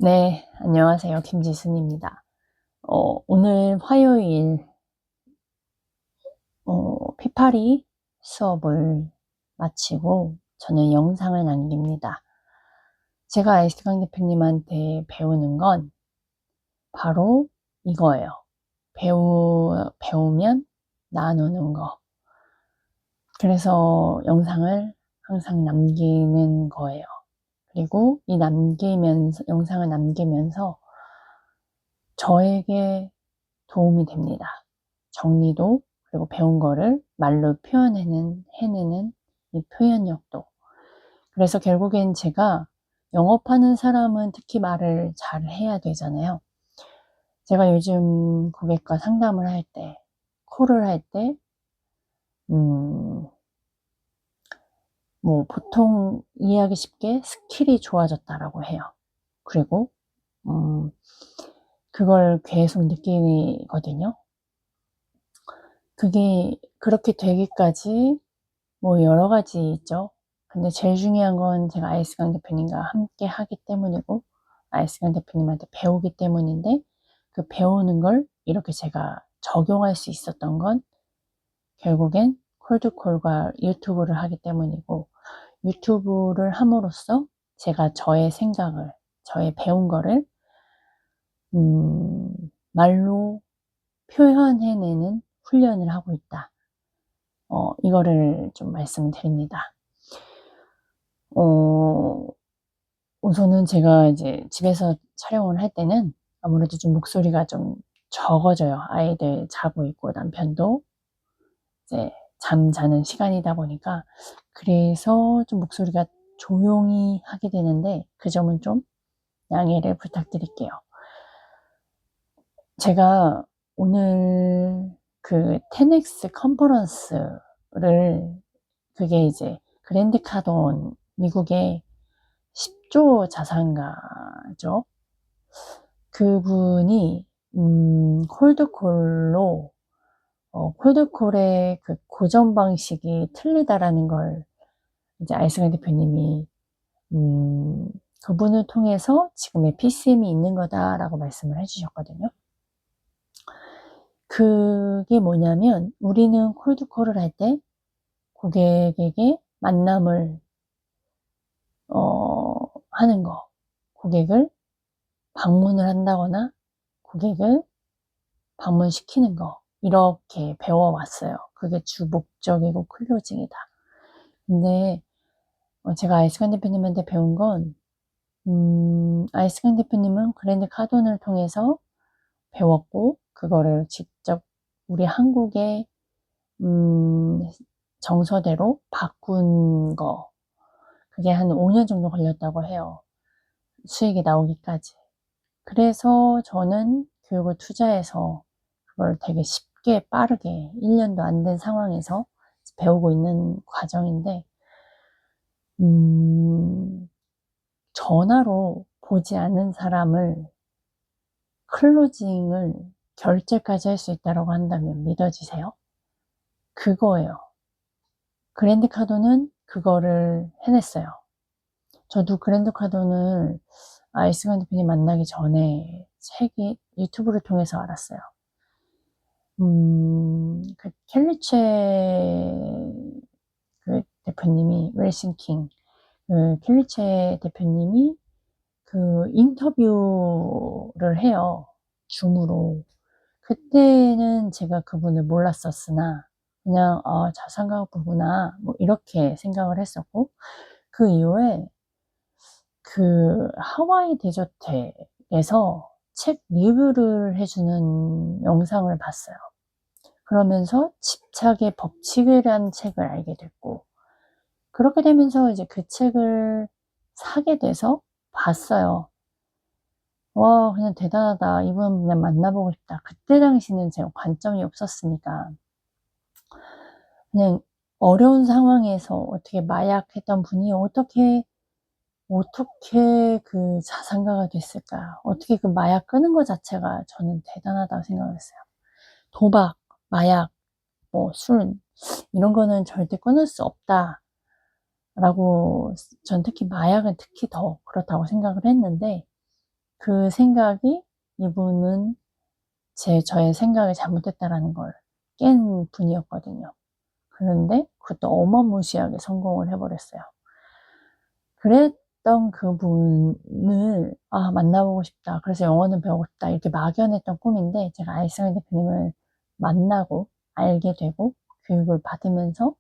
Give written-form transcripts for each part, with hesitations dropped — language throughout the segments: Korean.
네, 안녕하세요. 김지순입니다. 오늘 화요일, 피파리 수업을 마치고 저는 영상을 남깁니다. 제가 아이스강 대표님한테 배우는 건 바로 이거예요. 배우면 나누는 거. 그래서 영상을 항상 남기는 거예요. 그리고 영상을 남기면서 저에게 도움이 됩니다. 정리도, 그리고 배운 거를 말로 해내는 이 표현력도. 그래서 결국엔 제가 영업하는 사람은 특히 말을 잘 해야 되잖아요. 제가 요즘 고객과 상담을 할 때, 콜을 할 때, 보통 이해하기 쉽게 스킬이 좋아졌다라고 해요. 그리고, 그걸 계속 느끼거든요. 그게 그렇게 되기까지 여러 가지 있죠. 근데 제일 중요한 건 제가 아이스강 대표님과 함께 하기 때문이고, 아이스강 대표님한테 배우기 때문인데, 그 배우는 걸 이렇게 제가 적용할 수 있었던 건 결국엔 콜드콜과 유튜브를 하기 때문이고, 유튜브를 함으로써 제가 저의 생각을, 저의 배운 거를, 말로 표현해내는 훈련을 하고 있다. 이거를 좀 말씀드립니다. 우선은 제가 이제 집에서 촬영을 할 때는 아무래도 좀 목소리가 좀 적어져요. 아이들 자고 있고 남편도 이제 잠자는 시간이다 보니까. 그래서 좀 목소리가 조용히 하게 되는데 그 점은 좀 양해를 부탁드릴게요. 제가 오늘 그 10X 컨퍼런스를, 그게 이제 그랜드 카돈, 미국의 10조 자산가죠. 그분이 콜드콜의 그 고전 방식이 틀리다라는 걸 이제 아이스강 대표님이 그분을 통해서 지금의 PCM이 있는 거다라고 말씀을 해주셨거든요. 그게 뭐냐면, 우리는 콜드콜을 할 때 고객에게 만남을 하는 거, 고객을 방문을 한다거나 고객을 방문시키는 거, 이렇게 배워왔어요. 그게 주 목적이고 클로징이다. 근데 제가 아이스강 대표님한테 배운 건, 아이스강 대표님은 그랜드 카돈을 통해서 배웠고, 그거를 직접 우리 한국의 정서대로 바꾼 거, 그게 한 5년 정도 걸렸다고 해요. 수익이 나오기까지. 그래서 저는 교육을 투자해서 그걸 되게 쉽게 빠르게 1년도 안 된 상황에서 배우고 있는 과정인데, 전화로 보지 않는 사람을 클로징을 결제까지 할 수 있다고 한다면 믿어지세요? 그거예요. 그랜드 카돈은 그거를 해냈어요. 저도 그랜드 카돈을 아이스강 대표님 만나기 전에 유튜브를 통해서 알았어요. 그 켈리체 그 대표님이, 웰싱킹, 그 켈리체 대표님이 그 인터뷰를 해요. 줌으로. 그때는 제가 그분을 몰랐었으나, 그냥, 자산가옥부구나, 이렇게 생각을 했었고, 그 이후에 그 하와이 데저트에서 책 리뷰를 해주는 영상을 봤어요. 그러면서 집착의 법칙이라는 책을 알게 됐고, 그렇게 되면서 이제 그 책을 사게 돼서 봤어요. 와, 그냥 대단하다. 이분 그냥 만나보고 싶다. 그때 당시는 제가 관점이 없었으니까. 그냥 어려운 상황에서 어떻게 마약했던 분이 어떻게 그 자산가가 됐을까? 어떻게 그 마약 끄는 것 자체가 저는 대단하다고 생각을 했어요. 도박, 마약, 술, 이런 거는 절대 끊을 수 없다라고, 전 특히 마약은 특히 더 그렇다고 생각을 했는데, 그 생각이 이분은 저의 생각이 잘못됐다라는 걸 깬 분이었거든요. 그런데 그것도 어마무시하게 성공을 해버렸어요. 그랬던 그분을 만나보고 싶다. 그래서 영어는 배우고 싶다. 이렇게 막연했던 꿈인데 제가 아이스강 대표님을 만나고 알게 되고 교육을 받으면서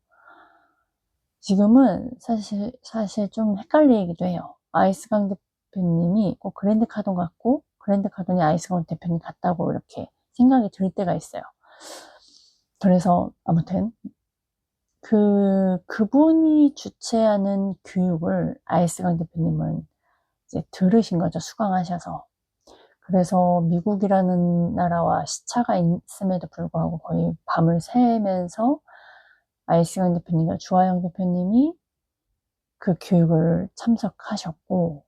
지금은 사실 좀 헷갈리기도 해요. 아이스강 대표님이 꼭 그랜드 카돈 같고 그랜드 카돈이 아이스강 대표님 같다고 이렇게 생각이 들 때가 있어요. 그래서 아무튼 그분이 주최하는 교육을 아이스강 대표님은 이제 들으신 거죠. 수강하셔서. 그래서 미국이라는 나라와 시차가 있음에도 불구하고 거의 밤을 새면서 아이스강 대표님과 주하영 대표님이 그 교육을 참석하셨고,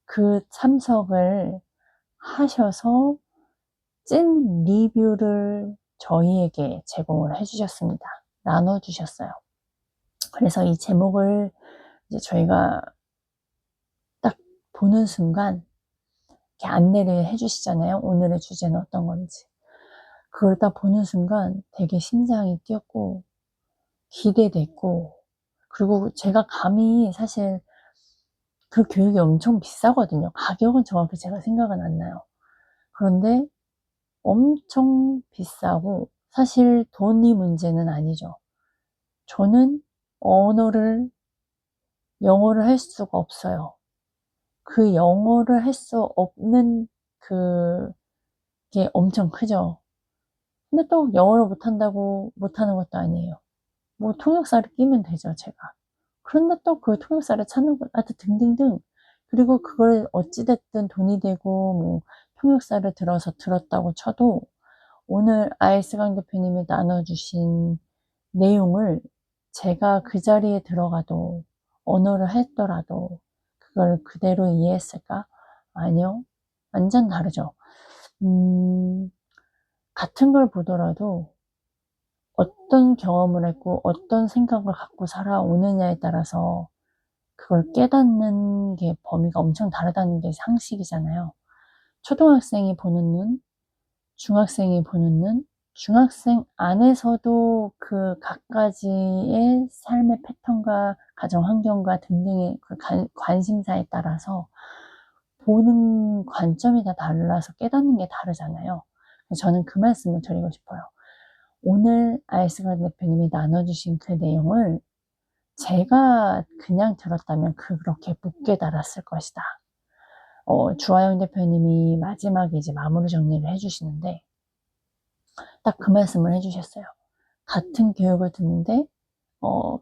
그 참석을 하셔서 찐 리뷰를 저희에게 제공을 해주셨습니다. 나눠주셨어요. 그래서 이 제목을 이제 저희가 딱 보는 순간 이렇게 안내를 해주시잖아요. 오늘의 주제는 어떤 건지. 그걸 딱 보는 순간 되게 심장이 뛰었고 기대됐고, 그리고 제가 감히 사실 그 교육이 엄청 비싸거든요. 가격은 정확히 제가 생각은 안 나요. 그런데 엄청 비싸고 사실 돈이 문제는 아니죠. 저는 영어를 할 수가 없어요. 그 영어를 할 수 없는 그게 엄청 크죠. 근데 또 영어를 못한다고 못하는 것도 아니에요. 뭐 통역사를 끼면 되죠, 제가. 그런데 또 그 통역사를 찾는 것, 하여튼 등등등. 그리고 그걸 어찌됐든 돈이 되고, 뭐, 통역사를 들었다고 쳐도, 오늘 아이스강 대표님이 나눠주신 내용을 제가 그 자리에 들어가도, 언어를 했더라도, 그걸 그대로 이해했을까? 아니요. 완전 다르죠. 같은 걸 보더라도, 어떤 경험을 했고 어떤 생각을 갖고 살아오느냐에 따라서 그걸 깨닫는 게 범위가 엄청 다르다는 게 상식이잖아요. 초등학생이 보는 눈, 중학생이 보는 눈, 중학생 안에서도 그 각가지의 삶의 패턴과 가정 환경과 등등의 그 관심사에 따라서 보는 관점이 다 달라서 깨닫는 게 다르잖아요. 저는 그 말씀을 드리고 싶어요. 오늘 아이스강 대표님이 나눠주신 그 내용을 제가 그냥 들었다면 그렇게 못 깨달았을 것이다. 주하영 대표님이 마지막에 이제 마무리 정리를 해주시는데 딱 그 말씀을 해주셨어요. 같은 교육을 듣는데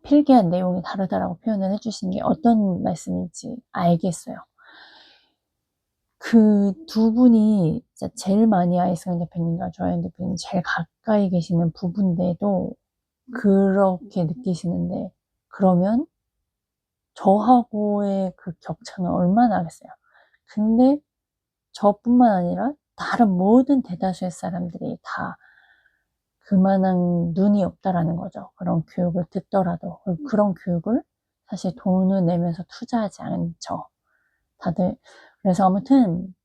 필기한 내용이 다르다라고 표현을 해주신 게 어떤 말씀인지 알겠어요. 그 두 분이 진짜 제일 많이 아이스강 대표님과 주하영 대표님 제일 가까이 계시는 부부인데도 그렇게 느끼시는데, 그러면 저하고의 그 격차는 얼마나 하겠어요. 근데 저뿐만 아니라 다른 모든 대다수의 사람들이 다 그만한 눈이 없다라는 거죠. 그런 교육을 듣더라도. 그런 교육을 사실 돈을 내면서 투자하지 않죠. 다들. 그래서 아무튼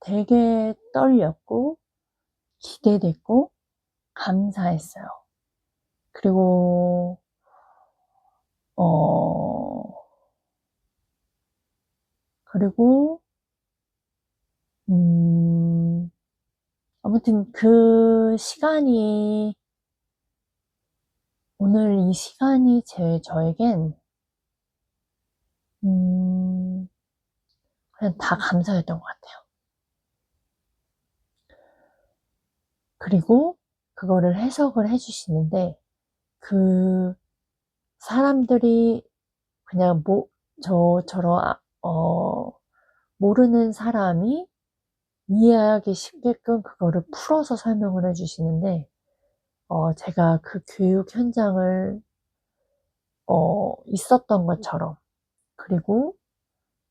되게 떨렸고 기대됐고 감사했어요. 그리고 어 그리고 아무튼 그 시간이, 오늘 이 시간이 저에겐 그냥 다 감사였던 것 같아요. 그리고 그거를 해석을 해주시는데 그 사람들이 그냥 저처럼 모르는 사람이 이해하기 쉽게끔 그거를 풀어서 설명을 해주시는데, 제가 그 교육 현장을 있었던 것처럼, 그리고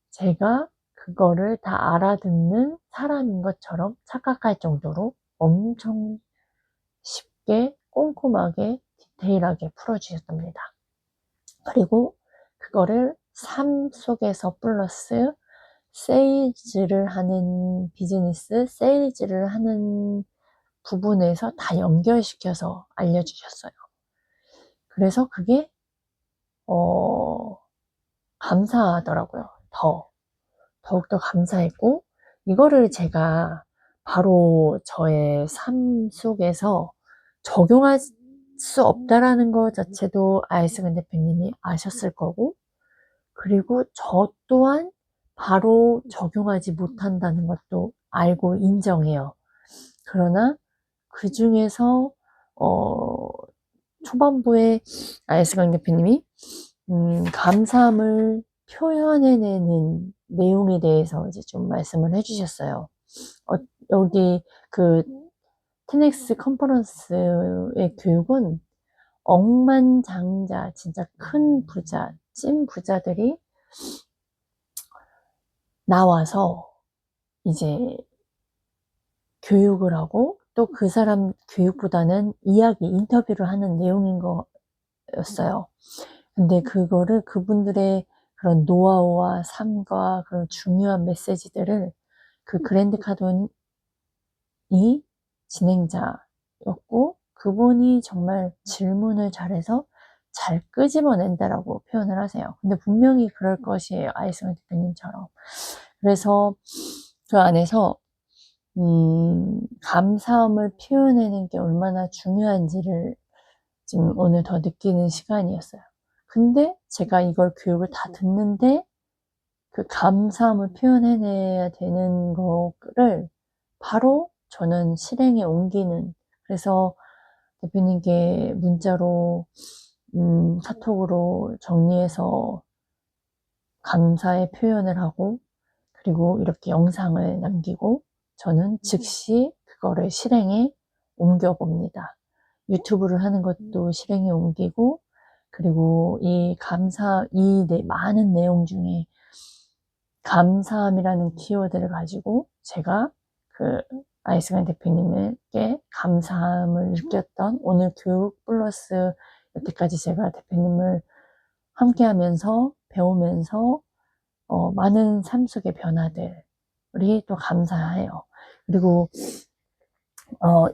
제가 그거를 다 알아듣는 사람인 것처럼 착각할 정도로 엄청 쉽게 꼼꼼하게 디테일하게 풀어주셨답니다. 그리고 그거를 삶 속에서 플러스 세일즈를 하는 비즈니스, 세일즈를 하는 부분에서 다 연결시켜서 알려주셨어요. 그래서 그게 감사하더라고요. 더욱더 감사했고, 이거를 제가 바로 저의 삶 속에서 적용할 수 없다라는 것 자체도 아이스간 대표님이 아셨을 거고, 그리고 저 또한 바로 적용하지 못한다는 것도 알고 인정해요. 그러나 그 중에서 초반부에 아이스강 대표님이 감사함을 표현해내는 내용에 대해서 이제 좀 말씀을 해주셨어요. 여기 그 테넥스 컨퍼런스의 교육은 억만장자, 진짜 큰 부자, 찐 부자들이 나와서 이제 교육을 하고 또 그 사람 교육보다는 이야기, 인터뷰를 하는 내용인 거였어요. 근데 그거를 그분들의 그런 노하우와 삶과 그런 중요한 메시지들을 그 그랜드 카돈이 진행자였고 그분이 정말 질문을 잘해서 잘 끄집어낸다라고 표현을 하세요. 근데 분명히 그럴 것이에요. 아이스만 대표님처럼. 그래서 그 안에서 감사함을 표현하는 게 얼마나 중요한지를 지금 오늘 더 느끼는 시간이었어요. 근데 제가 이걸 교육을 다 듣는데 그 감사함을 표현해내야 되는 거를 바로 저는 실행에 옮기는, 그래서 대표님께 문자로 카톡으로 정리해서 감사의 표현을 하고 그리고 이렇게 영상을 남기고 저는 즉시 그거를 실행에 옮겨봅니다. 유튜브를 하는 것도 실행에 옮기고 그리고 이 많은 내용 중에 감사함이라는 키워드를 가지고 제가 그 아이스간 대표님에게 감사함을 느꼈던 오늘 교육 플러스 여태까지 제가 대표님을 함께 하면서 배우면서 많은 삶 속의 변화들이 또 감사해요. 그리고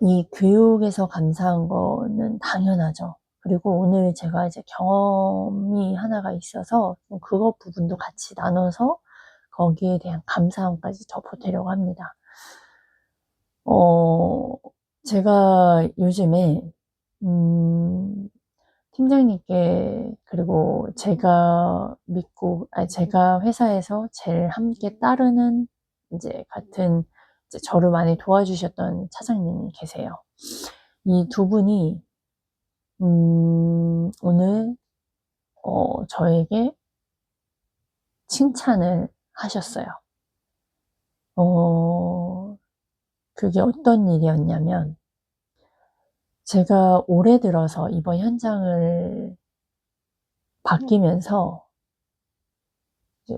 이 교육에서 감사한 거는 당연하죠. 그리고 오늘 제가 이제 경험이 하나가 있어서 그것 부분도 같이 나눠서 거기에 대한 감사함까지 더 보태려고 합니다. 제가 요즘에 팀장님께 그리고 제가 회사에서 제일 함께 따르는 이제 같은 이제 저를 많이 도와주셨던 차장님이 계세요. 이 두 분이 오늘 저에게 칭찬을 하셨어요. 그게 어떤 일이었냐면 제가 올해 들어서 이번 현장을 바뀌면서 이제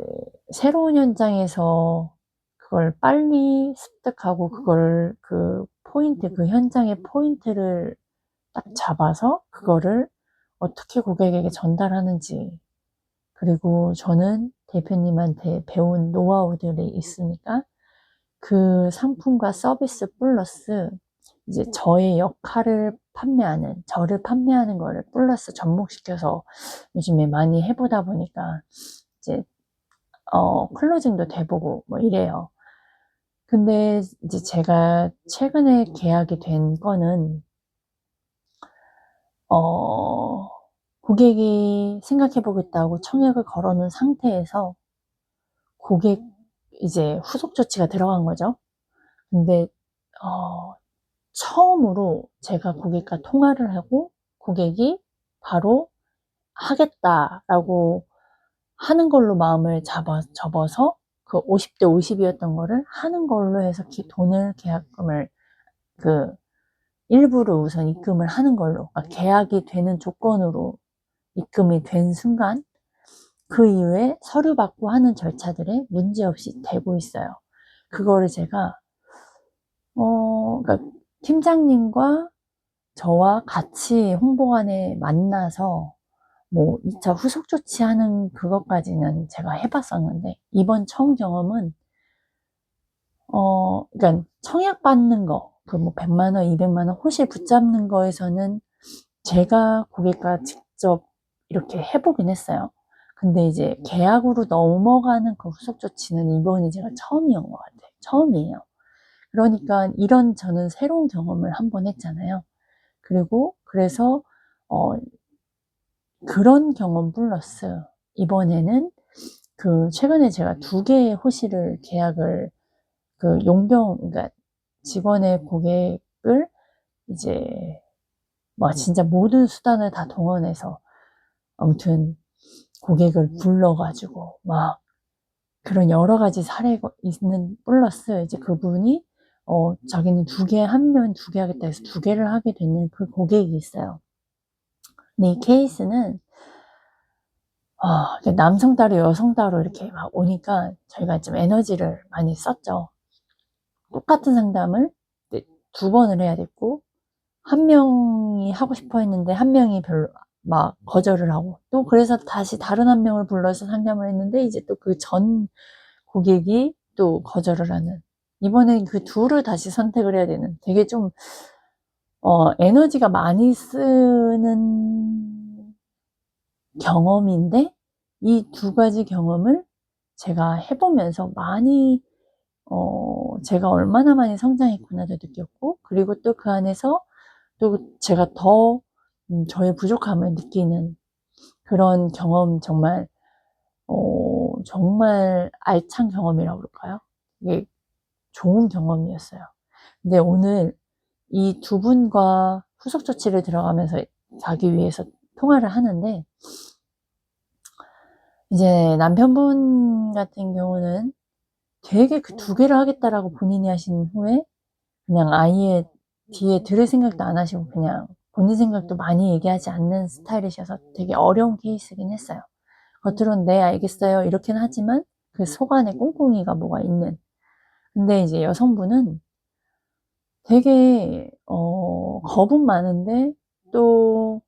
새로운 현장에서 그걸 빨리 습득하고 그걸 그 현장의 포인트를 딱 잡아서 그거를 어떻게 고객에게 전달하는지, 그리고 저는 대표님한테 배운 노하우들이 있으니까 그 상품과 서비스 플러스 이제 저의 역할을 저를 판매하는 거를 플러스 접목시켜서 요즘에 많이 해보다 보니까 이제 클로징도 돼보고 뭐 이래요. 근데 이제 제가 최근에 계약이 된 거는 고객이 생각해보겠다고 청약을 걸어놓은 상태에서 고객 이제 후속 조치가 들어간 거죠. 근데 처음으로 제가 고객과 통화를 하고 고객이 바로 하겠다라고 하는 걸로 마음을 접어서 그 50대 50이었던 거를 하는 걸로 해서 계약금을 그 일부를 우선 입금을 하는 걸로, 그러니까 계약이 되는 조건으로 입금이 된 순간 그 이후에 서류 받고 하는 절차들에 문제없이 되고 있어요. 그거를 제가 그러니까 팀장님과 저와 같이 홍보관에 만나서 뭐 2차 후속 조치하는 그것까지는 제가 해봤었는데, 이번 처음 경험은 그러니까 청약 받는 거, 그 뭐 100만 원, 200만 원 호실 붙잡는 거에서는 제가 고객과 직접 이렇게 해보긴 했어요. 근데 이제 계약으로 넘어가는 그 후속 조치는 이번이 제가 처음이었던 것 같아요. 처음이에요. 그러니까 이런 저는 새로운 경험을 한 번 했잖아요. 그리고 그래서 어, 그런 경험 플러스 이번에는 그 최근에 제가 2개의 호실을 계약을 그 용병, 그러니까 직원의 고객을 이제 막 진짜 모든 수단을 다 동원해서 아무튼 고객을 불러가지고 막 그런 여러 가지 사례가 있는 플러스 이제 그분이 자기는 2개 하면 2개 하겠다 해서 2개를 하게 되는 그 고객이 있어요. 근데 이 케이스는 남성 따로 여성 따로 이렇게 막 오니까 저희가 좀 에너지를 많이 썼죠. 똑같은 상담을 2번을 해야 됐고, 한 명이 하고 싶어 했는데 한 명이 별로 막 거절을 하고, 또 그래서 다시 다른 한 명을 불러서 상담을 했는데 이제 또 그 전 고객이 또 거절을 하는, 이번엔 그 둘을 다시 선택을 해야 되는, 되게 좀 에너지가 많이 쓰는 경험인데, 이 2가지 경험을 제가 해보면서 많이 제가 얼마나 많이 성장했구나도 느꼈고, 그리고 또 그 안에서 또 제가 더 저의 부족함을 느끼는 그런 경험, 정말 알찬 경험이라고 그럴까요? 이게 좋은 경험이었어요. 근데 오늘 이 2분과 후속 조치를 들어가면서 가기 위해서 통화를 하는데, 이제 남편분 같은 경우는 되게 그 2개를 하겠다라고 본인이 하신 후에 그냥 아예 뒤에 들을 생각도 안 하시고 그냥 본인 생각도 많이 얘기하지 않는 스타일이셔서 되게 어려운 케이스긴 했어요. 겉으로는 네, 알겠어요, 이렇게는 하지만 그 속 안에 꽁꽁이가 뭐가 있는. 근데 이제 여성분은 되게 겁은 많은데 또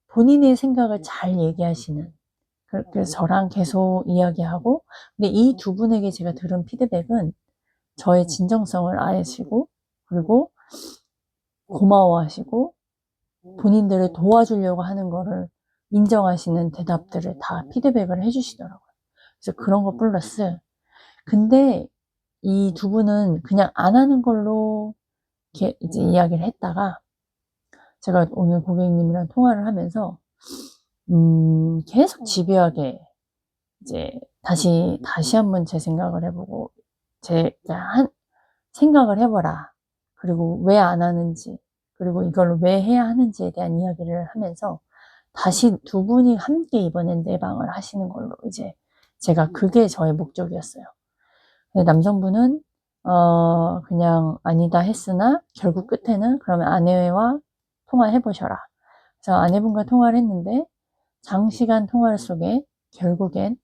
본인의 생각을 잘 얘기하시는, 그래서 저랑 계속 이야기하고, 근데 이 2분에게 제가 들은 피드백은 저의 진정성을 아시고, 그리고 고마워하시고 본인들을 도와주려고 하는 거를 인정하시는 대답들을 다 피드백을 해주시더라고요. 그래서 그런 거 플러스, 근데 이 2분은 그냥 안 하는 걸로 이렇게 이제 이야기를 했다가, 제가 오늘 고객님이랑 통화를 하면서 계속 집요하게 이제 다시 한번 제 생각을 해보고, 생각을 해보라. 그리고 왜 안 하는지, 그리고 이걸 왜 해야 하는지에 대한 이야기를 하면서 다시 2분이 함께 이번엔 내방을 하시는 걸로, 이제 제가 그게 저의 목적이었어요. 근데 남성분은 그냥 아니다 했으나 결국 끝에는 그러면 아내와 통화해 보셔라. 그래서 아내분과 통화를 했는데 장시간 통화 속에 결국엔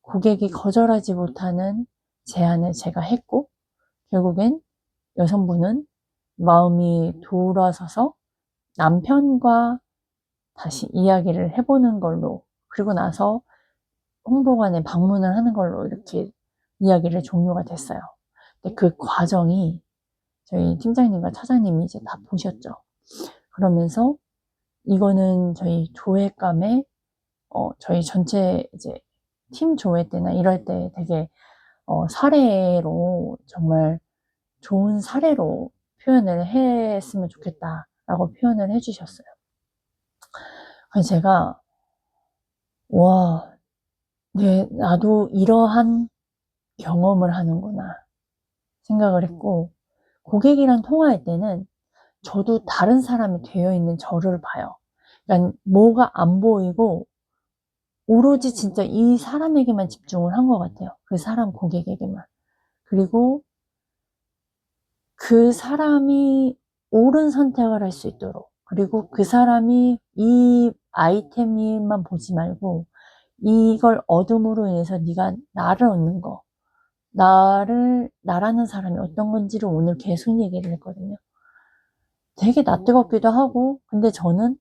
고객이 거절하지 못하는 제안을 제가 했고, 결국엔 여성분은 마음이 돌아서서 남편과 다시 이야기를 해보는 걸로, 그리고 나서 홍보관에 방문을 하는 걸로 이렇게 이야기를 종료가 됐어요. 근데 그 과정이 저희 팀장님과 차장님이 이제 다 보셨죠. 그러면서 이거는 저희 조회감에 저희 전체 이제 팀 조회 때나 이럴 때 되게 사례로, 정말 좋은 사례로 표현을 했으면 좋겠다라고 표현을 해주셨어요. 그래서 제가 와, 네, 나도 이러한 경험을 하는구나 생각을 했고, 고객이랑 통화할 때는 저도 다른 사람이 되어 있는 저를 봐요. 그러니까 뭐가 안 보이고 오로지 진짜 이 사람에게만 집중을 한 것 같아요. 그 사람 고객에게만. 그리고 그 사람이 옳은 선택을 할 수 있도록, 그리고 그 사람이 이 아이템만 보지 말고 이걸 얻음으로 인해서 네가 나를 얻는 거, 나라는 사람이 어떤 건지를 오늘 계속 얘기를 했거든요. 되게 낯뜨겁기도 하고, 근데 저는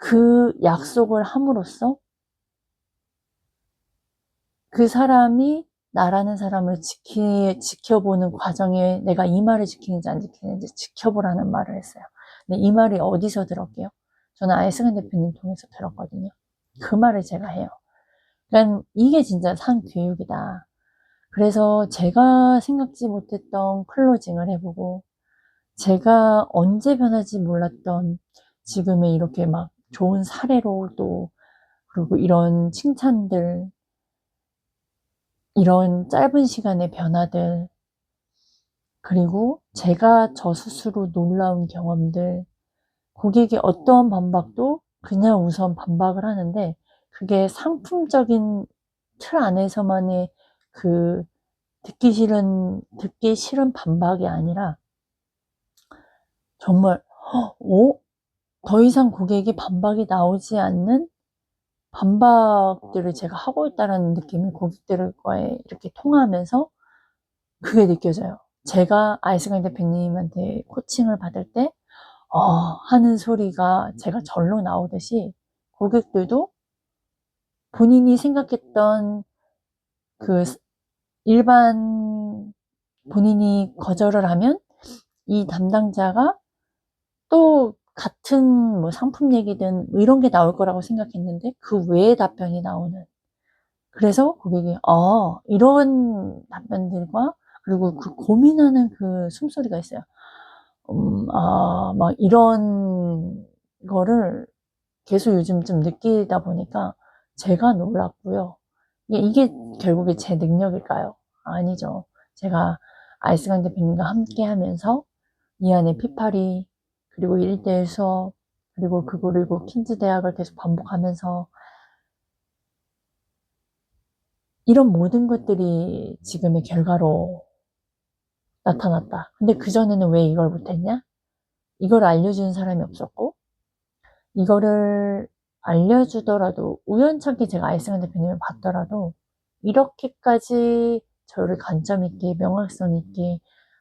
그 약속을 함으로써 그 사람이 나라는 사람을 지켜보는 과정에 내가 이 말을 지키는지 안 지키는지 지켜보라는 말을 했어요. 근데 이 말이 어디서 들었게요? 저는 아이스간 대표님 통해서 들었거든요. 그 말을 제가 해요. 그러니까 이게 진짜 상교육이다. 그래서 제가 생각지 못했던 클로징을 해보고 제가 언제 변할지 몰랐던 지금의 이렇게 막 좋은 사례로 또 그리고 이런 칭찬들 이런 짧은 시간의 변화들 그리고 제가 저 스스로 놀라운 경험들 고객이 어떠한 반박도 그냥 우선 반박을 하는데 그게 상품적인 틀 안에서만의 그 듣기 싫은 반박이 아니라 정말 더 이상 고객이 반박이 나오지 않는 반박들을 제가 하고 있다는 느낌이 고객들과의 이렇게 통하면서 그게 느껴져요. 제가 아이스강 대표님한테 코칭을 받을 때 하는 소리가 제가 절로 나오듯이 고객들도 본인이 생각했던 그 일반 본인이 거절을 하면 이 담당자가 또 같은 뭐 상품 얘기든 뭐 이런 게 나올 거라고 생각했는데 그 외의 답변이 나오는 그래서 고객이 이런 답변들과 그리고 그 고민하는 그 숨소리가 있어요. 막 이런 거를 계속 요즘 좀 느끼다 보니까 제가 놀랐고요. 이게 결국에 제 능력일까요? 아니죠. 제가 아이스강 대표님과 함께 하면서 이 안에 피파리, 그리고 1대1 수업, 그리고 킨즈 대학을 계속 반복하면서 이런 모든 것들이 지금의 결과로 나타났다. 근데 그전에는 왜 이걸 못했냐? 이걸 알려주는 사람이 없었고, 이거를 알려주더라도, 우연찮게 제가 아이스강 대표님을 봤더라도, 이렇게까지 저를 관점 있게, 명확성 있게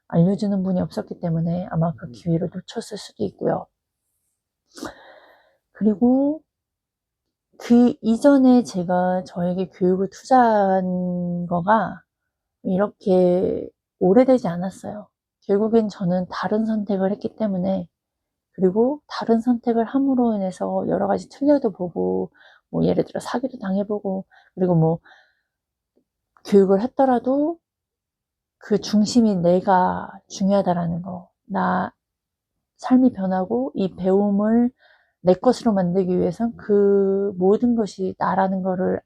알려주는 분이 없었기 때문에 아마 그 기회를 놓쳤을 수도 있고요. 그리고 그 이전에 제가 저에게 교육을 투자한 거가 이렇게 오래되지 않았어요. 결국엔 저는 다른 선택을 했기 때문에 그리고 다른 선택을 함으로 인해서 여러 가지 틀려도 보고 뭐 예를 들어 사기도 당해보고 그리고 뭐 교육을 했더라도 그 중심이 내가 중요하다라는 거. 나 삶이 변하고 이 배움을 내 것으로 만들기 위해선 그 모든 것이 나라는 거를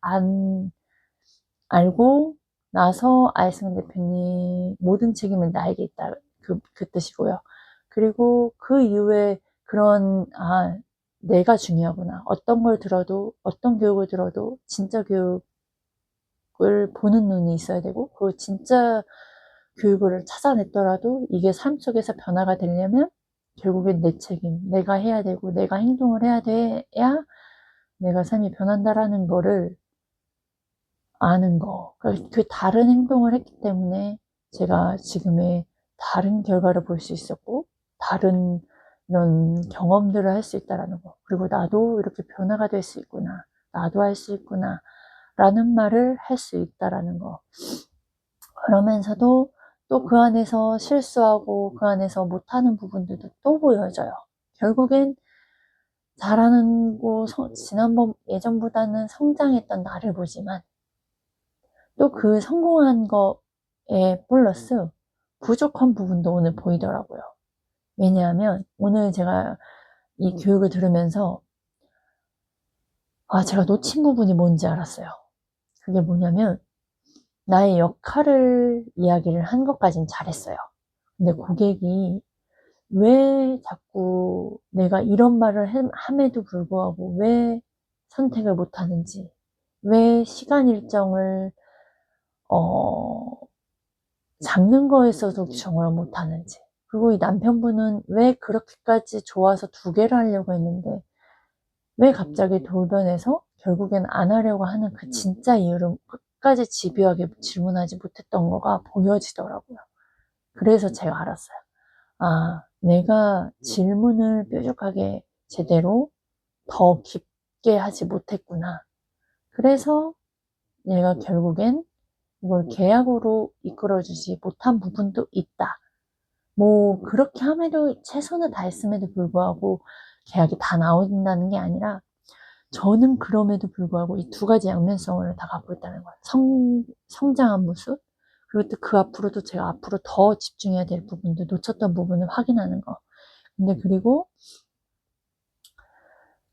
알고 나서 아이스강 대표님 모든 책임은 나에게 있다. 그 뜻이고요. 그리고 그 이후에 그런, 내가 중요하구나. 어떤 걸 들어도, 어떤 교육을 들어도 진짜 교육을 보는 눈이 있어야 되고, 그 진짜 교육을 찾아냈더라도 이게 삶 속에서 변화가 되려면 결국엔 내 책임, 내가 해야 되고, 내가 행동을 해야 돼야 내가 삶이 변한다라는 거를 아는 거. 그 다른 행동을 했기 때문에 제가 지금의 다른 결과를 볼 수 있었고, 다른 이런 경험들을 할 수 있다라는 거. 그리고 나도 이렇게 변화가 될 수 있구나. 나도 할 수 있구나. 라는 말을 할 수 있다라는 거. 그러면서도 또 그 안에서 실수하고 그 안에서 못하는 부분들도 또 보여져요. 결국엔 잘하는 거, 예전보다는 성장했던 나를 보지만 또 그 성공한 거에 플러스 부족한 부분도 오늘 보이더라고요. 왜냐하면 오늘 제가 이 교육을 들으면서 제가 놓친 부분이 뭔지 알았어요. 그게 뭐냐면 나의 역할을 이야기를 한 것까진 잘했어요. 근데 고객이 왜 자꾸 내가 이런 말을 함에도 불구하고 왜 선택을 못 하는지, 왜 시간 일정을 잡는 거에서도 정말 못하는지. 그리고 이 남편분은 왜 그렇게까지 좋아서 2개를 하려고 했는데, 왜 갑자기 돌변해서 결국엔 안 하려고 하는 그 진짜 이유를 끝까지 집요하게 질문하지 못했던 거가 보여지더라고요. 그래서 제가 알았어요. 내가 질문을 뾰족하게 제대로 더 깊게 하지 못했구나. 그래서 얘가 결국엔 이걸 계약으로 이끌어주지 못한 부분도 있다. 뭐 그렇게 함에도 최선을 다했음에도 불구하고 계약이 다 나온다는 게 아니라 저는 그럼에도 불구하고 이 두 가지 양면성을 다 갖고 있다는 거예요. 성장한 모습, 그리고 또 그 앞으로도 제가 앞으로 더 집중해야 될 부분도 놓쳤던 부분을 확인하는 거. 근데 그리고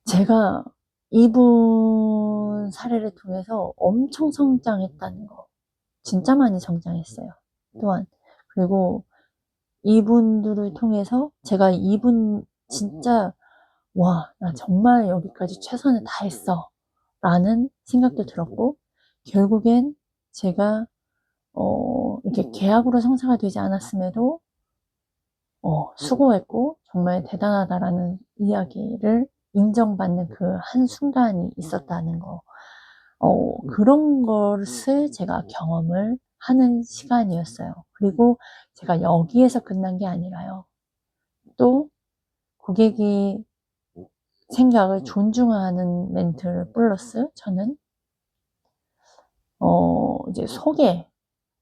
제가 이분 사례를 통해서 엄청 성장했다는 거. 진짜 많이 성장했어요. 또한. 그리고 이분들을 통해서 제가 이분 진짜 와, 나 정말 여기까지 최선을 다했어. 라는 생각도 들었고, 결국엔 제가, 이렇게 계약으로 성사가 되지 않았음에도, 수고했고, 정말 대단하다라는 이야기를 인정받는 그 한순간이 있었다는 거. 그런 것을 제가 경험을 하는 시간이었어요. 그리고 제가 여기에서 끝난 게 아니라요. 또 고객이 생각을 존중하는 멘트 플러스 저는 이제 소개.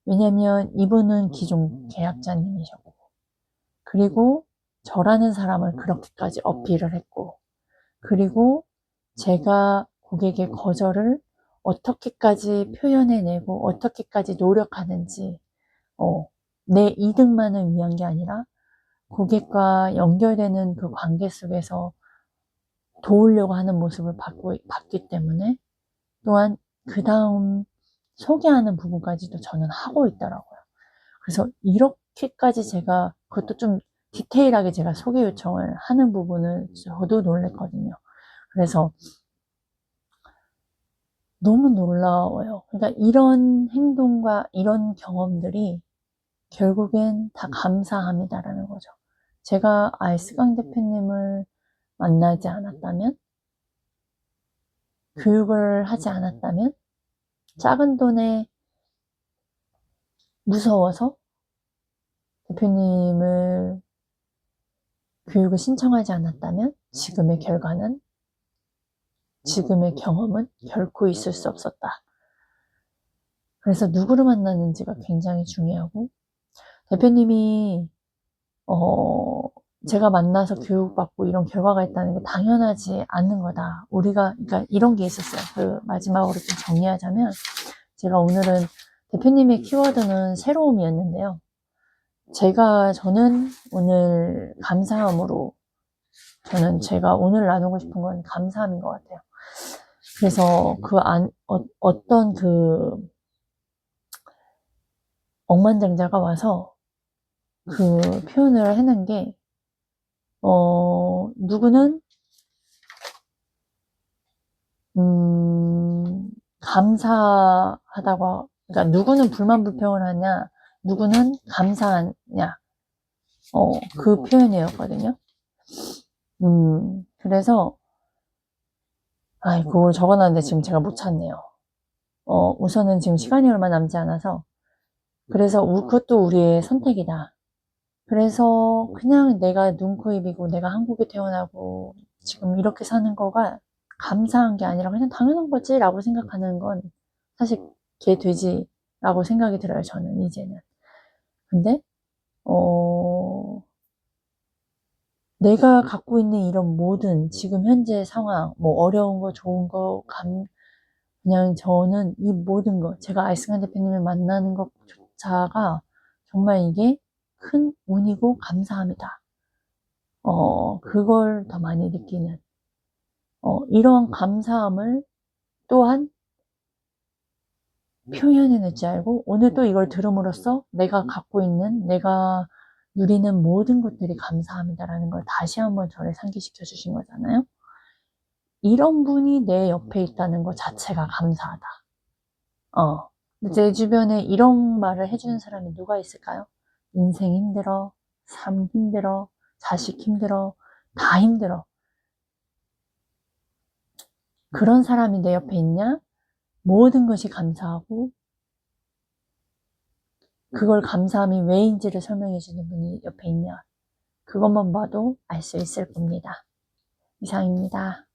왜냐면 이분은 기존 계약자님이셨고 그리고 저라는 사람을 그렇게까지 어필을 했고 그리고 제가 고객의 거절을 어떻게까지 표현해내고 어떻게까지 노력하는지 내 이득만을 위한 게 아니라 고객과 연결되는 그 관계 속에서 도우려고 하는 모습을 봤기 때문에 또한 그 다음 소개하는 부분까지도 저는 하고 있더라고요. 그래서 이렇게까지 제가 그것도 좀 디테일하게 제가 소개 요청을 하는 부분을 저도 놀랬거든요. 그래서 너무 놀라워요. 그러니까 이런 행동과 이런 경험들이 결국엔 다 감사함이다라는 거죠. 제가 아이스강 대표님을 만나지 않았다면, 교육을 하지 않았다면, 작은 돈에 무서워서 대표님을 교육을 신청하지 않았다면 지금의 결과는, 지금의 경험은 결코 있을 수 없었다. 그래서 누구를 만나는지가 굉장히 중요하고 대표님이 제가 만나서 교육받고 이런 결과가 있다는 게 당연하지 않는 거다. 우리가 그러니까 이런 게 있었어요. 그 마지막으로 좀 정리하자면 제가 오늘은 대표님의 키워드는 새로움이었는데요. 저는 오늘 감사함으로 제가 오늘 나누고 싶은 건 감사함인 것 같아요. 그래서 어떤 억만장자가 와서 그 표현을 해낸 게, 누구는, 감사하다고, 그러니까 누구는 불만 불평을 하냐, 누구는 감사하냐, 그 표현이었거든요. 그래서, 그걸 적어놨는데 지금 제가 못 찾네요. 우선은 지금 시간이 얼마 남지 않아서, 그래서 그것도 우리의 선택이다. 그래서 그냥 내가 눈, 코, 입이고 내가 한국에 태어나고 지금 이렇게 사는 거가 감사한 게 아니라 그냥 당연한 거지 라고 생각하는 건 사실 개 돼지라고 생각이 들어요. 저는 이제는. 근데 내가 갖고 있는 이런 모든 지금 현재 상황, 뭐 어려운 거, 좋은 거, 그냥 저는 이 모든 거, 제가 아이스간 대표님을 만나는 것조차가 정말 이게 큰 운이고 감사합니다. 그걸 더 많이 느끼는, 이런 감사함을 또한 표현해낼 줄 알고, 오늘 또 이걸 들음으로써 내가 갖고 있는, 내가 누리는 모든 것들이 감사합니다라는 걸 다시 한번 저를 상기시켜 주신 거잖아요. 이런 분이 내 옆에 있다는 것 자체가 감사하다. 제 주변에 이런 말을 해주는 사람이 누가 있을까요? 인생 힘들어, 삶 힘들어, 자식 힘들어, 다 힘들어. 그런 사람이 내 옆에 있냐? 모든 것이 감사하고 그걸 감사함이 왜인지를 설명해 주는 분이 옆에 있냐? 그것만 봐도 알 수 있을 겁니다. 이상입니다.